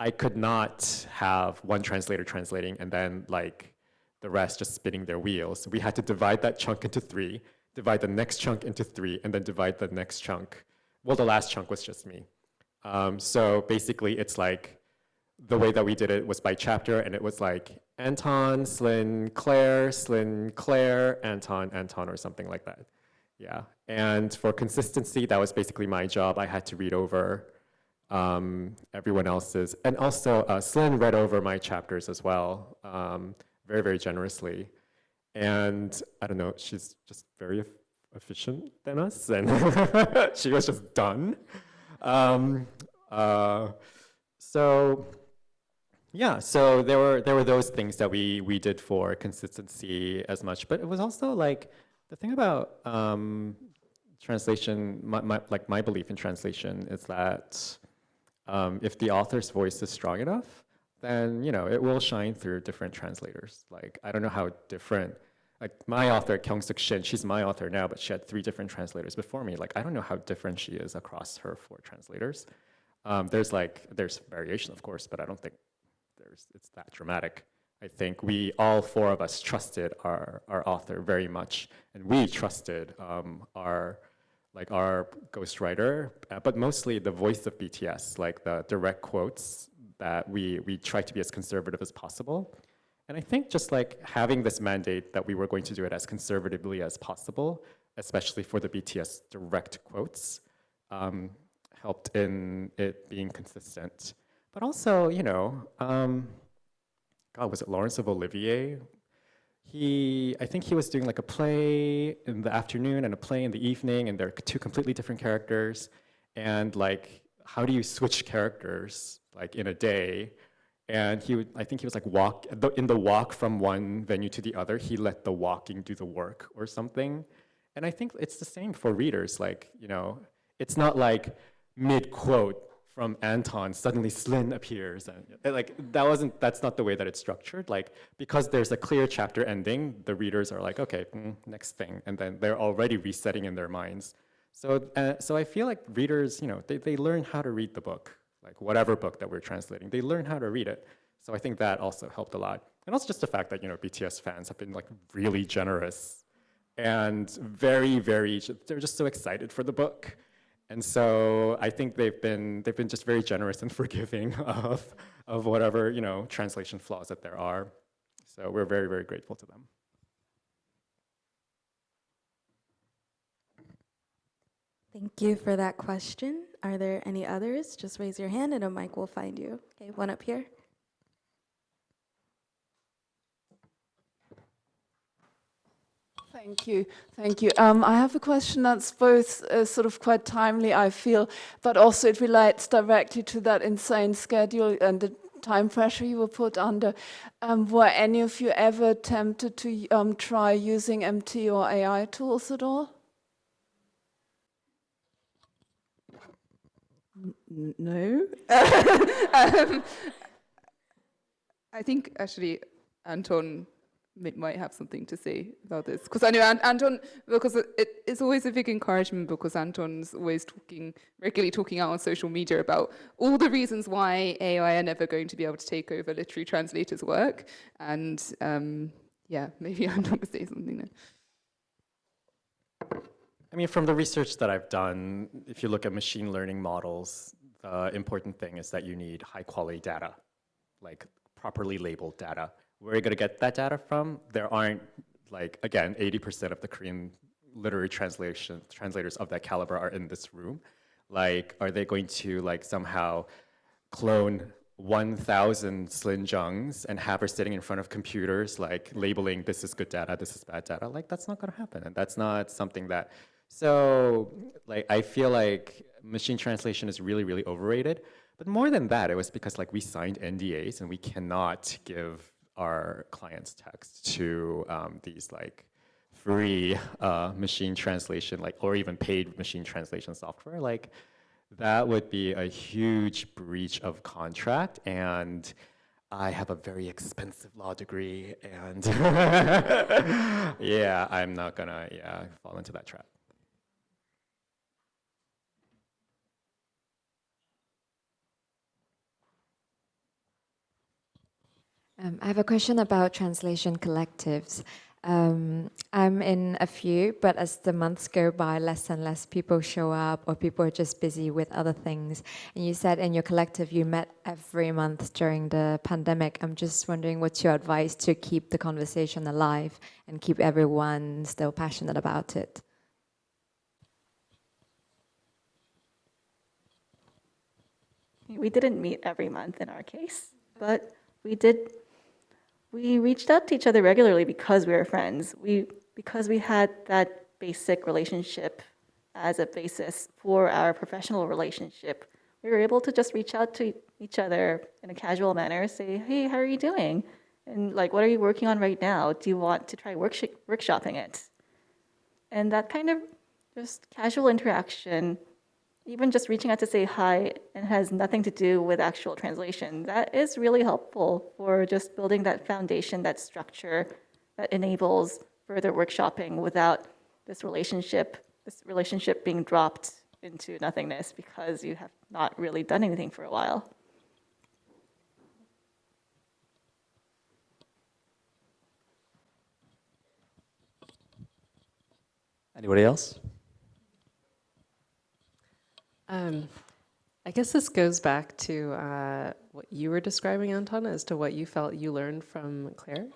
I could not have one translator translating and then like the rest just spinning their wheels. We had to divide that chunk into 3, divide the next chunk into 3, and then divide the next chunk. Well, the last chunk was just me. So basically, it's like the way that we did it was by chapter, and it was like Anton, Slyn, Claire, Anton, or something like that. Yeah, and for consistency, that was basically my job. I had to read over everyone else's, and also Slyn read over my chapters as well, very, very generously. And I don't know, she's just very efficient than us, and she was just done. um, so yeah, so there were those things that we did for consistency as much, but it was also like the thing about translation. My belief in translation is that if the author's voice is strong enough, then it will shine through different translators. Like I don't know how different. Like my author, Kyung-Suk Shin, she's my author now, but she had 3 different translators before me. Like I don't know how different she is across her 4 translators. There's variation, of course, but I don't think it's that dramatic. I think we all 4 of us trusted our author very much, and we trusted our ghostwriter, but mostly the voice of BTS, like the direct quotes that we tried to be as conservative as possible. And I think just like having this mandate that we were going to do it as conservatively as possible, especially for the BTS direct quotes, helped in it being consistent. But also, God, was it Lawrence of Olivier? I think he was doing like a play in the afternoon and a play in the evening, and they're 2 completely different characters. And like, how do you switch characters like in a day? And I think he was like in the walk from one venue to the other, he let the walking do the work or something. And I think it's the same for readers. Like, it's not like mid-quote from Anton, suddenly Slin appears. And like, that's not the way that it's structured. Like, because there's a clear chapter ending, the readers are like, okay, next thing. And then they're already resetting in their minds. So I feel like readers, they learn how to read the book. Like whatever book that we're translating, they learn how to read it. So I think that also helped a lot. And also just the fact that, BTS fans have been like really generous and very, very, they're just so excited for the book. And so I think they've been just very generous and forgiving of whatever, translation flaws that there are. So we're very, very grateful to them. Thank you for that question. Are there any others? Just raise your hand and a mic will find you. Okay, one up here. Thank you. Thank you. I have a question that's both sort of quite timely, I feel, but also it relates directly to that insane schedule and the time pressure you were put under. Were any of you ever tempted to try using MT or AI tools at all? No. I think actually Anton might have something to say about this, because I know Anton, because it's always a big encouragement, because Anton's always regularly talking out on social media about all the reasons why AI are never going to be able to take over literary translators' work. And yeah, maybe Anton will say something there. I mean, from the research that I've done, if you look at machine learning models, the important thing is that you need high quality data, like properly labeled data. Where are you going to get that data from? There aren't, like, again, 80% of the Korean literary translators of that caliber are in this room. Like, are they going to like somehow clone 1,000 Slin Jungs and have her sitting in front of computers, like labeling this is good data, this is bad data? Like, that's not going to happen, and that's not something that. So, like, I feel like machine translation is really, really overrated. But more than that, it was because like we signed NDAs and we cannot give our clients text to these like free machine translation, like, or even paid machine translation software. Like, that would be a huge breach of contract, and I have a very expensive law degree, and yeah, I'm not gonna fall into that trap. I have a question about translation collectives. I'm in a few, but as the months go by, less and less people show up, or people are just busy with other things. And you said in your collective you met every month during the pandemic. I'm just wondering, what's your advice to keep the conversation alive and keep everyone still passionate about it? We didn't meet every month in our case, but we reached out to each other regularly because we were friends. Because we had that basic relationship as a basis for our professional relationship. We were able to just reach out to each other in a casual manner, say, hey, how are you doing? And like, what are you working on right now? Do you want to try workshopping it? And that kind of just casual interaction, even just reaching out to say hi, and has nothing to do with actual translation, that is really helpful for just building that foundation, that structure that enables further workshopping without this relationship being dropped into nothingness because you have not really done anything for a while. Anybody else? I guess this goes back to what you were describing, Anton, as to what you felt you learned from Claire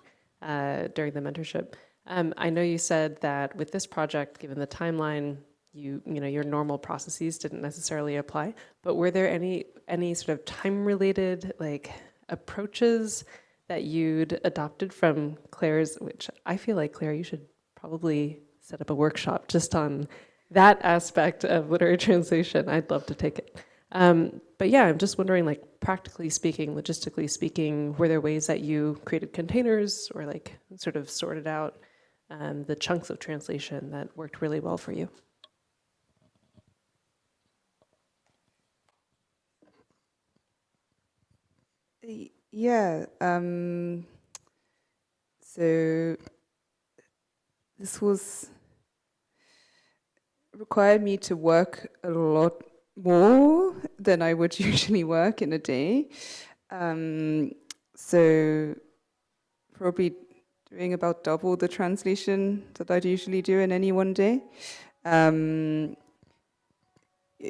during the mentorship. I know you said that with this project, given the timeline, you know your normal processes didn't necessarily apply. But were there any sort of time-related like approaches that you'd adopted from Claire's? Which I feel like, Claire, you should probably set up a workshop just on that aspect of literary translation. I'd love to take it. But yeah, I'm just wondering, like, practically speaking, logistically speaking, were there ways that you created containers or like sort of sorted out the chunks of translation that worked really well for you? Yeah. So this was required me to work a lot more than I would usually work in a day. So probably doing about double the translation that I'd usually do in any one day.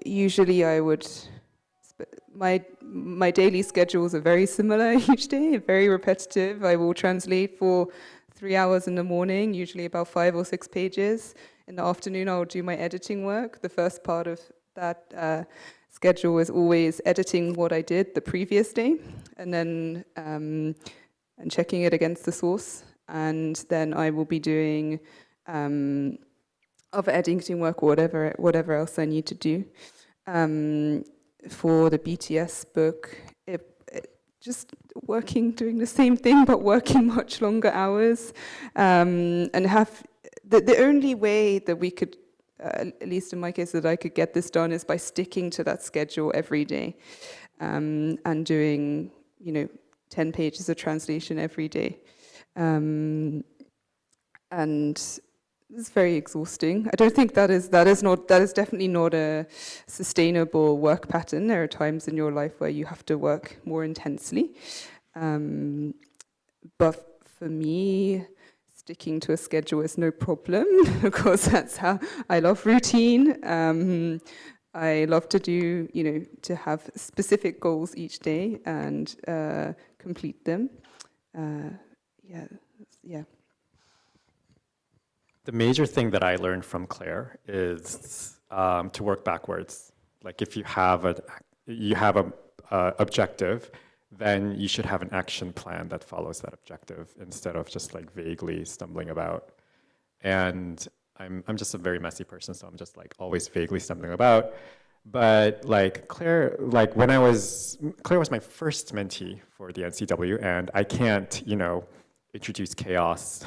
Usually I would, my daily schedules are very similar each day, very repetitive. I will translate for 3 hours in the morning, usually about 5 or 6 pages. In the afternoon, I'll do my editing work. The first part of that schedule is always editing what I did the previous day, and then and checking it against the source. And then I will be doing other editing work or whatever else I need to do. For the BTS book, just doing the same thing, but working much longer hours, and have the only way that we could, at least in my case, that I could get this done is by sticking to that schedule every day, and doing 10 pages of translation every day, and it's very exhausting. I don't think that is definitely not a sustainable work pattern. There are times in your life where you have to work more intensely, but for me, sticking to a schedule is no problem because that's how I love routine. I love to do, to have specific goals each day and complete them. Yeah. The major thing that I learned from Claire is to work backwards. Like if you have a objective, then you should have an action plan that follows that objective instead of just like vaguely stumbling about. And I'm just a very messy person, so I'm just like always vaguely stumbling about. But like Claire, Claire was my first mentee for the NCW, and I can't, introduce chaos,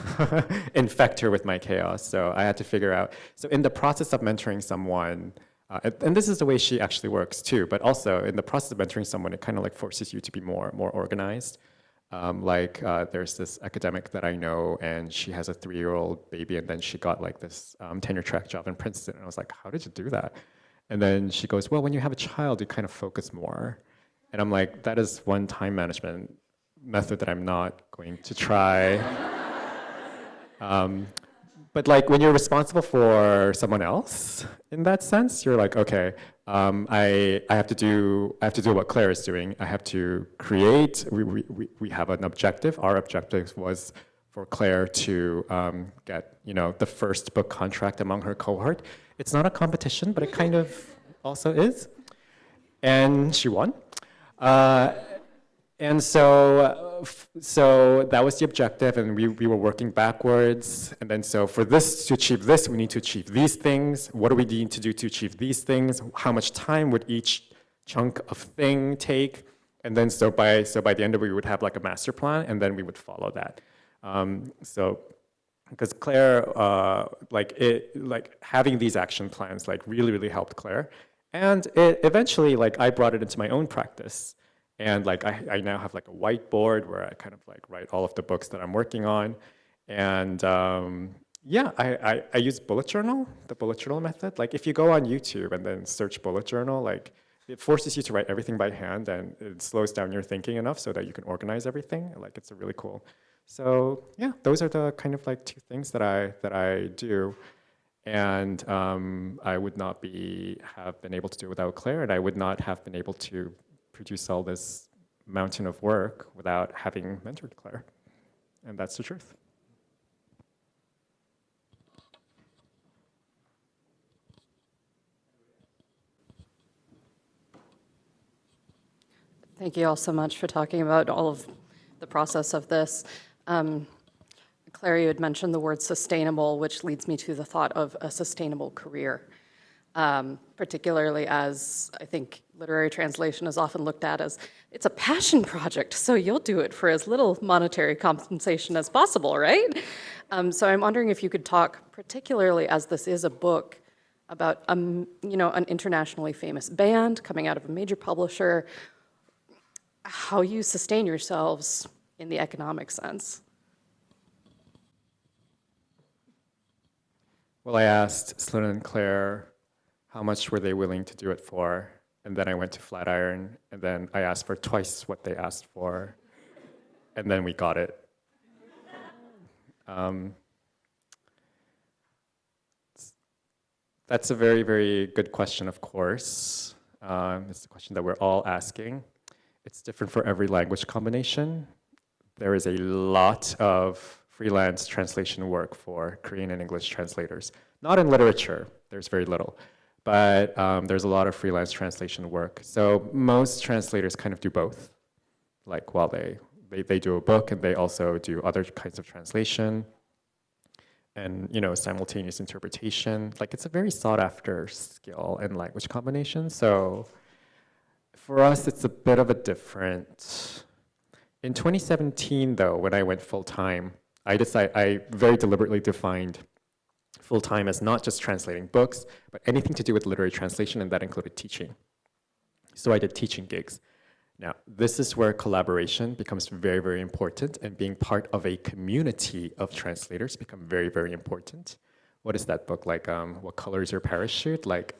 infect her with my chaos. So I had to figure out, so in the process of mentoring someone, and this is the way she actually works too, but also in the process of mentoring someone, it kind of like forces you to be more organized. There's this academic that I know, and she has a 3-year-old baby, and then she got like this tenure track job in Princeton. And I was like, how did you do that? And then she goes, well, when you have a child, you kind of focus more. And I'm like, that is one time management method that I'm not going to try. But like when you're responsible for someone else, in that sense, you're like, okay, I have to do what Claire is doing. I have to create. We have an objective. Our objective was for Claire to get the first book contract among her cohort. It's not a competition, but it kind of also is. And she won. And so that was the objective, and we were working backwards. And then so for this, to achieve this, we need to achieve these things. What do we need to do to achieve these things? How much time would each chunk of thing take? And then so by the end of it, we would have like a master plan, and then we would follow that. So because Claire, like having these action plans like really helped Claire. And it eventually, like I brought it into my own practice. And like I now have like a whiteboard where I kind of like write all of the books that I'm working on. And yeah, I use bullet journal, the bullet journal method. Like if you go on YouTube and then search bullet journal, like it forces you to write everything by hand, and it slows down your thinking enough so that you can organize everything. Like it's a really cool. So yeah, those are the kind of like two things that I do. And I would not have been able to do it without Claire, and I would not have been able to produce all this mountain of work without having mentored Claire. And that's the truth. Thank you all so much for talking about all of the process of this. Claire, you had mentioned the word sustainable, which leads me to the thought of a sustainable career, particularly as I think literary translation is often looked at as it's a passion project, so you'll do it for as little monetary compensation as possible, right? So I'm wondering if you could talk, particularly as this is a book about an internationally famous band coming out of a major publisher, how you sustain yourselves in the economic sense. Well, I asked Sloan and Claire how much were they willing to do it for, and then I went to Flatiron, and then I asked for twice what they asked for, and then we got it. That's a very, very good question, of course. It's a question that we're all asking. It's different for every language combination. There is a lot of freelance translation work for Korean and English translators. Not in literature, there's very little, but there's a lot of freelance translation work. So most translators kind of do both. Like while they do a book and they also do other kinds of translation and simultaneous interpretation. Like it's a very sought after skill in language combination. So for us, it's a bit of a different. In 2017 though, when I went full time, I very deliberately defined full-time as not just translating books, but anything to do with literary translation, and that included teaching. So I did teaching gigs. Now, this is where collaboration becomes very, very important, and being part of a community of translators become very, very important. What is that book like? What Color Is Your Parachute? Like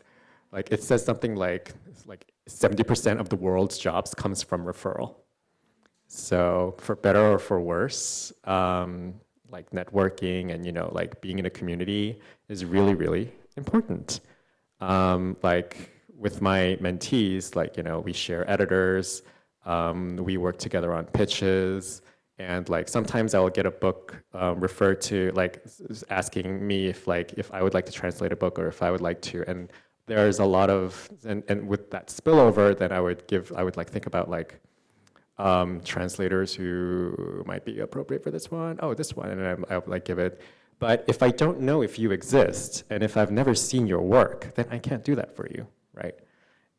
it says something like 70% of the world's jobs comes from referral. So for better or for worse, like networking and like being in a community is really, really important. Like with my mentees, like we share editors, we work together on pitches, and like sometimes I will get a book referred to, like asking me if I would like to translate a book or if I would like to, and there's a lot of and with that spillover, then I would like think about like translators who might be appropriate for this one. Oh, this one, and I would like give it. But if I don't know if you exist, and if I've never seen your work, then I can't do that for you, right?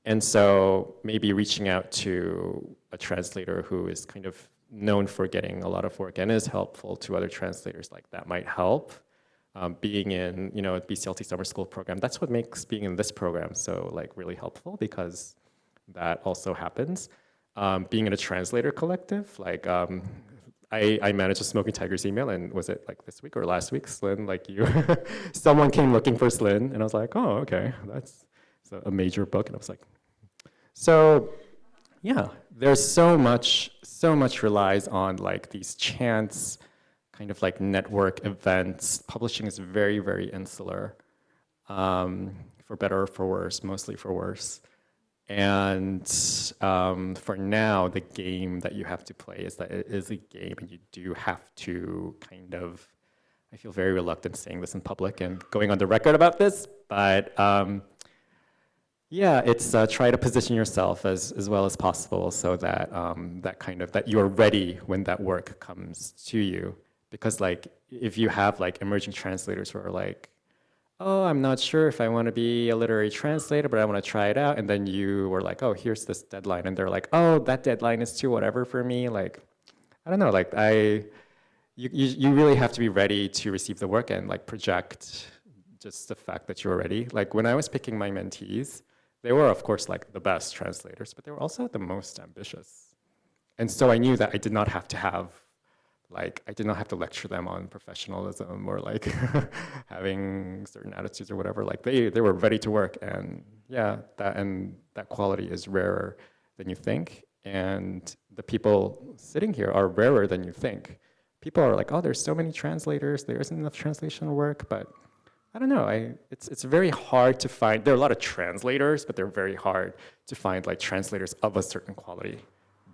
And so maybe reaching out to a translator who is kind of known for getting a lot of work and is helpful to other translators, like that might help. Being in, BCLT summer school program, that's what makes being in this program so like really helpful, because that also happens. Being in a translator collective, like I managed a Smoking Tigers email, and was it like this week or last week, Slyn, like you, someone came looking for Slyn, and I was like, oh, okay, that's a major book, and I was like, so yeah, there's so much relies on like these chance kind of like network events. Publishing is very, very insular, for better or for worse, mostly for worse. And for now, the game that you have to play is that it is a game, and you do have to kind of, I feel very reluctant saying this in public and going on the record about this, but Yeah, it's try to position yourself as well as possible so that that you're ready when that work comes to you. Because like if you have like emerging translators who are like, oh, I'm not sure if I want to be a literary translator, but I want to try it out, and then you were like, oh, here's this deadline, and they're like, oh, that deadline is too whatever for me. Like, I don't know, like you really have to be ready to receive the work and like project just the fact that you're ready. Like when I was picking my mentees, they were, of course, like the best translators, but they were also the most ambitious. And so I knew that I did not have to have, like, I did not have to lecture them on professionalism or like having certain attitudes or whatever. Like they were ready to work, and yeah, that quality is rarer than you think. And the people sitting here are rarer than you think. People are like, oh, there's so many translators, there isn't enough translation work, but I don't know, it's very hard to find. There are a lot of translators, but they're very hard to find like translators of a certain quality.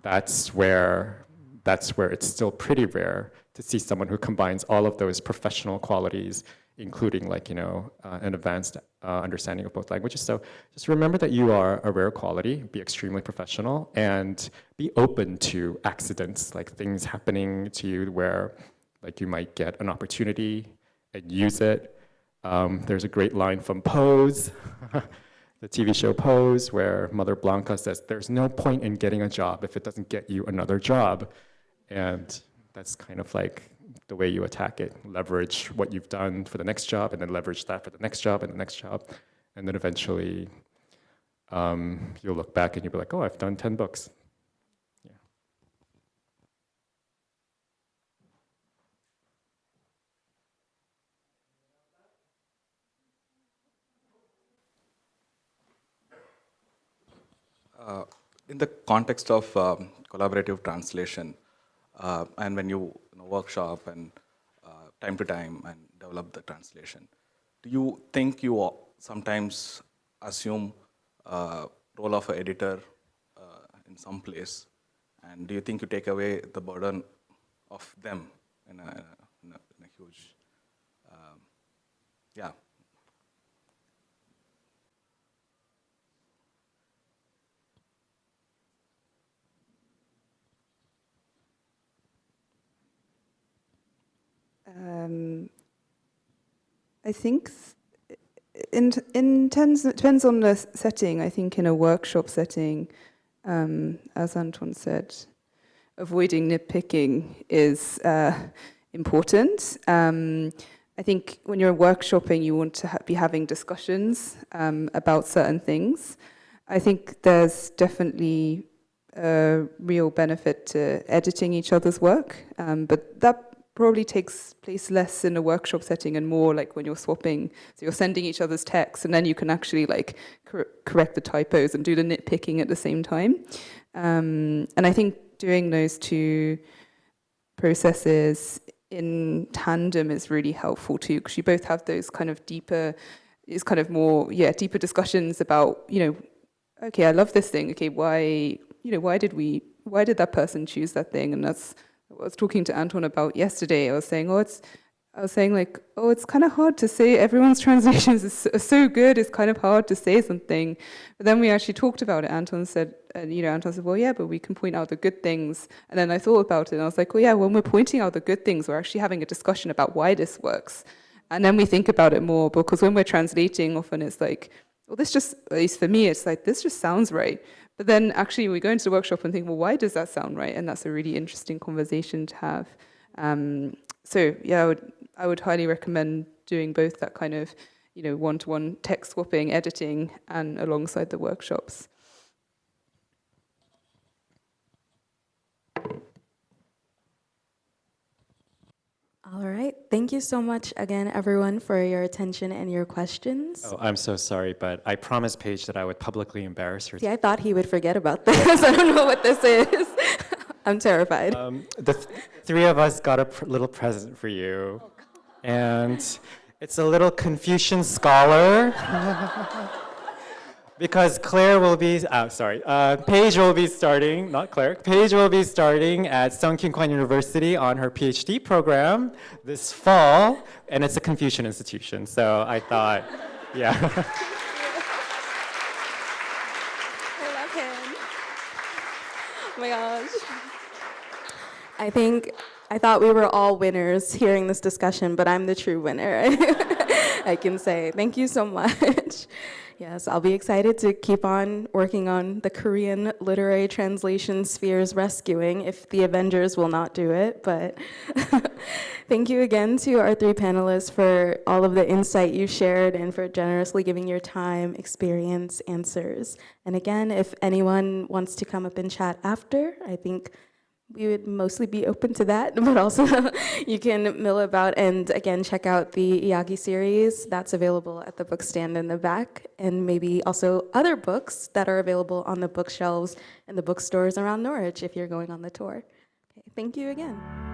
That's where it's still pretty rare to see someone who combines all of those professional qualities, including like, you know, an advanced understanding of both languages. So just remember that you are a rare quality, be extremely professional, and be open to accidents, like things happening to you where like you might get an opportunity and use it. There's a great line from Pose, the TV show Pose, where Mother Blanca says, there's no point in getting a job if it doesn't get you another job. And that's kind of like the way you attack it. Leverage what you've done for the next job, and then leverage that for the next job and the next job. And then eventually you'll look back and you'll be like, oh, I've done 10 books. In the context of collaborative translation, and when you workshop and time to time and develop the translation, do you think you sometimes assume role of an editor in some place, and do you think you take away the burden of them in a huge, yeah. I think it depends on the setting. I think in a workshop setting, as Anton said, avoiding nitpicking is important. I think when you're workshopping, you want to be having discussions about certain things. I think there's definitely a real benefit to editing each other's work, but that probably takes place less in a workshop setting and more like when you're swapping. So you're sending each other's texts, and then you can actually like correct the typos and do the nitpicking at the same time. And I think doing those two processes in tandem is really helpful too, because you both have those kind of deeper, it's kind of more, deeper discussions about, okay, I love this thing. Okay, why did that person choose that thing? And that's what I was talking to Anton about yesterday. I was saying, it's kind of hard to say. Everyone's translations are so good. It's kind of hard to say something. But then we actually talked about it. Anton said, well, yeah, but we can point out the good things. And then I thought about it, and I was like, well, yeah, when we're pointing out the good things, we're actually having a discussion about why this works. And then we think about it more, because when we're translating, often it's like, well, this just, at least for me, it's like, this just sounds right. But then actually we go into the workshop and think, well, why does that sound right? And that's a really interesting conversation to have. So yeah, I would highly recommend doing both that kind of, one-to-one text swapping, editing, and alongside the workshops. All right. Thank you so much again, everyone, for your attention and your questions. Oh, I'm so sorry, but I promised Paige that I would publicly embarrass her. See, I thought he would forget about this. I don't know what this is. I'm terrified. The three of us got a little present for you. And it's a little Confucian scholar. Because Claire will be, Paige will be starting, not Claire, Paige will be starting at Sungkyunkwan Kwan University on her PhD program this fall, and it's a Confucian institution, so I thought, yeah. my gosh. I thought we were all winners hearing this discussion, but I'm the true winner. I can say thank you so much. Yes, I'll be excited to keep on working on the Korean literary translation sphere's rescuing if the Avengers will not do it. But thank you again to our three panelists for all of the insight you shared and for generously giving your time, experience, answers. And again, if anyone wants to come up and chat after, I think we would mostly be open to that, but also you can mill about and again check out the Iyagi series that's available at the bookstand in the back, and maybe also other books that are available on the bookshelves in the bookstores around Norwich if you're going on the tour. Okay, thank you again.